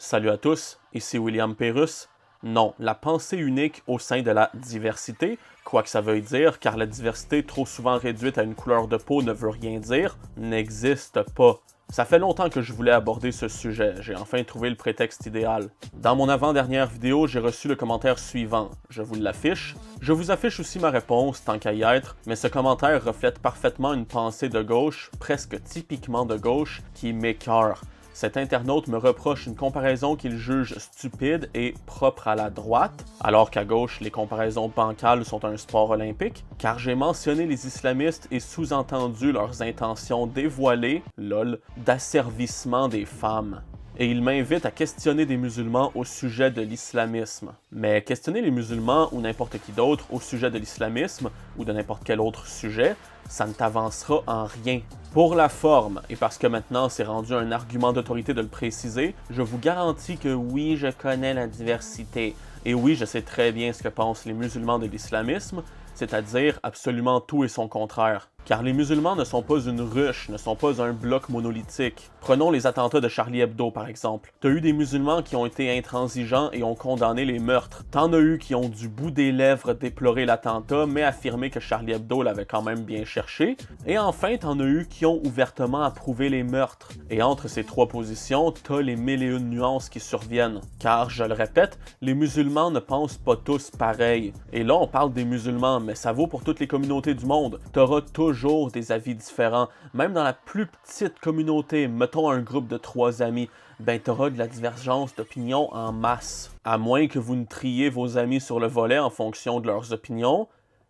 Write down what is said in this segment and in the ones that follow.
Salut à tous, ici William Pérusse. Non, la pensée unique au sein de la diversité, quoi que ça veuille dire, car la diversité trop souvent réduite à une couleur de peau ne veut rien dire, n'existe pas. Ça fait longtemps que je voulais aborder ce sujet, j'ai enfin trouvé le prétexte idéal. Dans mon avant-dernière vidéo, j'ai reçu le commentaire suivant, je vous l'affiche. Je vous affiche aussi ma réponse, tant qu'à y être, mais ce commentaire reflète parfaitement une pensée de gauche, presque typiquement de gauche, qui m'écœure. Cet internaute me reproche une comparaison qu'il juge stupide et propre à la droite, alors qu'à gauche, les comparaisons bancales sont un sport olympique, car j'ai mentionné les islamistes et sous-entendu leurs intentions dévoilées, lol, d'asservissement des femmes. Et il m'invite à questionner des musulmans au sujet de l'islamisme. Mais questionner les musulmans ou n'importe qui d'autre au sujet de l'islamisme ou de n'importe quel autre sujet, ça ne t'avancera en rien. Pour la forme, et parce que maintenant c'est rendu un argument d'autorité de le préciser, je vous garantis que oui, je connais la diversité. Et oui, je sais très bien ce que pensent les musulmans de l'islamisme, c'est-à-dire absolument tout et son contraire. Car les musulmans ne sont pas une ruche, ne sont pas un bloc monolithique. Prenons les attentats de Charlie Hebdo par exemple. T'as eu des musulmans qui ont été intransigeants et ont condamné les meurtres. T'en as eu qui ont du bout des lèvres déploré l'attentat, mais affirmé que Charlie Hebdo l'avait quand même bien cherché. Et enfin, t'en as eu qui ont ouvertement approuvé les meurtres. Et entre ces trois positions, t'as les mille et une nuances qui surviennent. Car, je le répète, les musulmans ne pensent pas tous pareil. Et là, on parle des musulmans, mais ça vaut pour toutes les communautés du monde. T'auras toujours des avis différents. Même dans la plus petite communauté, mettons un groupe de 3 amis, ben t'auras de la divergence d'opinion en masse. À moins que vous ne triez vos amis sur le volet en fonction de leurs opinions,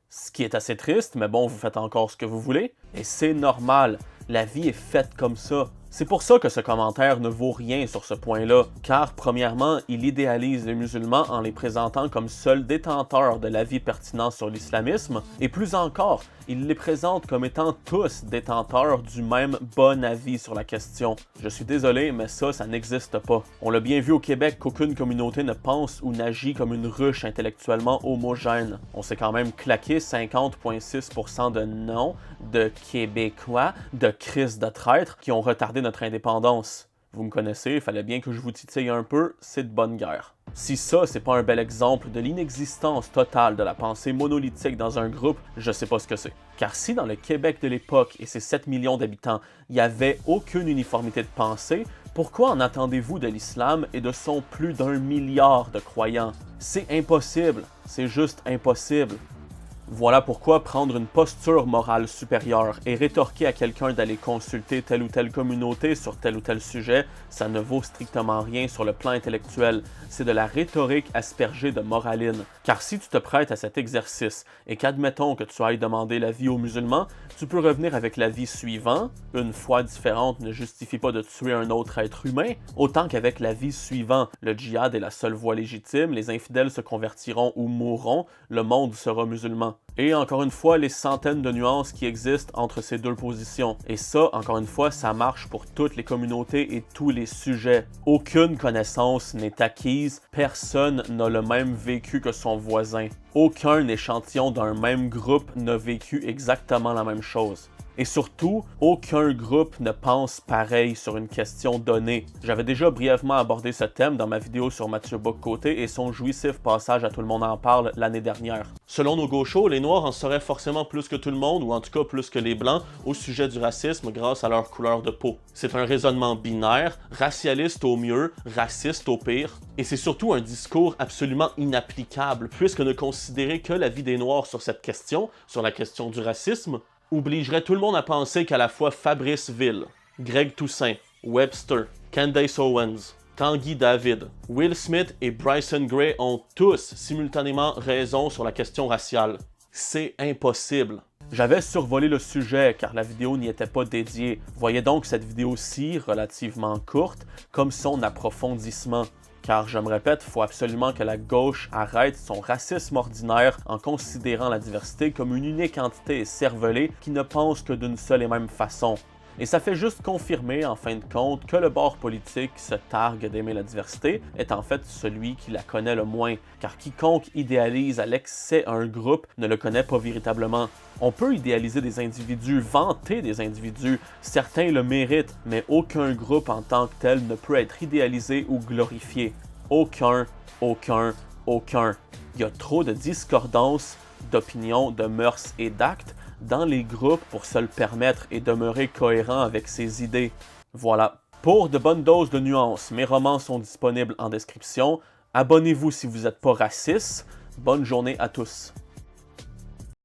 ce qui est assez triste, mais bon, vous faites encore ce que vous voulez, et c'est normal. La vie est faite comme ça. C'est pour ça que ce commentaire ne vaut rien sur ce point-là, car premièrement, il idéalise les musulmans en les présentant comme seuls détenteurs de l'avis pertinent sur l'islamisme, et plus encore, il les présente comme étant tous détenteurs du même bon avis sur la question. Je suis désolé, mais ça n'existe pas. On l'a bien vu au Québec qu'aucune communauté ne pense ou n'agit comme une ruche intellectuellement homogène. On s'est quand même claqué 50,6% de non, de Québécois, de crises de traîtres qui ont retardé notre indépendance. Vous me connaissez, il fallait bien que je vous titille un peu, c'est de bonne guerre. Si ça, c'est pas un bel exemple de l'inexistence totale de la pensée monolithique dans un groupe, je sais pas ce que c'est. Car si dans le Québec de l'époque et ses 7 millions d'habitants, il n'y avait aucune uniformité de pensée, pourquoi en attendez-vous de l'islam et de son plus d'1 milliard de croyants? C'est impossible, c'est juste impossible. Voilà pourquoi prendre une posture morale supérieure et rétorquer à quelqu'un d'aller consulter telle ou telle communauté sur tel ou tel sujet, ça ne vaut strictement rien sur le plan intellectuel. C'est de la rhétorique aspergée de moraline. Car si tu te prêtes à cet exercice et qu'admettons que tu ailles demander l'avis aux musulmans, tu peux revenir avec l'avis suivant, une foi différente ne justifie pas de tuer un autre être humain, autant qu'avec l'avis suivant, le djihad est la seule voie légitime, les infidèles se convertiront ou mourront, le monde sera musulman. Et encore une fois, les centaines de nuances qui existent entre ces deux positions. Et ça, encore une fois, ça marche pour toutes les communautés et tous les sujets. Aucune connaissance n'est acquise, personne n'a le même vécu que son voisin. Aucun échantillon d'un même groupe n'a vécu exactement la même chose. Et surtout, aucun groupe ne pense pareil sur une question donnée. J'avais déjà brièvement abordé ce thème dans ma vidéo sur Mathieu Bock-Côté et son jouissif passage à Tout le monde en parle l'année dernière. Selon nos gauchos, les Noirs en sauraient forcément plus que tout le monde, ou en tout cas plus que les Blancs, au sujet du racisme grâce à leur couleur de peau. C'est un raisonnement binaire, racialiste au mieux, raciste au pire, et c'est surtout un discours absolument inapplicable, puisque ne considérer que l'avis des Noirs sur cette question, sur la question du racisme, obligerait tout le monde à penser qu'à la fois Fabrice Ville, Greg Toussaint, Webster, Candace Owens, Tanguy David, Will Smith et Bryson Gray ont tous simultanément raison sur la question raciale. C'est impossible. J'avais survolé le sujet car la vidéo n'y était pas dédiée. Voyez donc cette vidéo-ci, relativement courte, comme son approfondissement. Car, je me répète, il faut absolument que la gauche arrête son racisme ordinaire en considérant la diversité comme une unique entité écervelée qui ne pense que d'une seule et même façon. Et ça fait juste confirmer, en fin de compte, que le bord politique qui se targue d'aimer la diversité est en fait celui qui la connaît le moins, car quiconque idéalise à l'excès un groupe ne le connaît pas véritablement. On peut idéaliser des individus, vanter des individus, certains le méritent, mais aucun groupe en tant que tel ne peut être idéalisé ou glorifié. Aucun. Il y a trop de discordances d'opinions, de mœurs et d'actes dans les groupes pour se le permettre et demeurer cohérent avec ses idées. Voilà. Pour de bonnes doses de nuances, mes romans sont disponibles en description. Abonnez-vous si vous n'êtes pas raciste. Bonne journée à tous.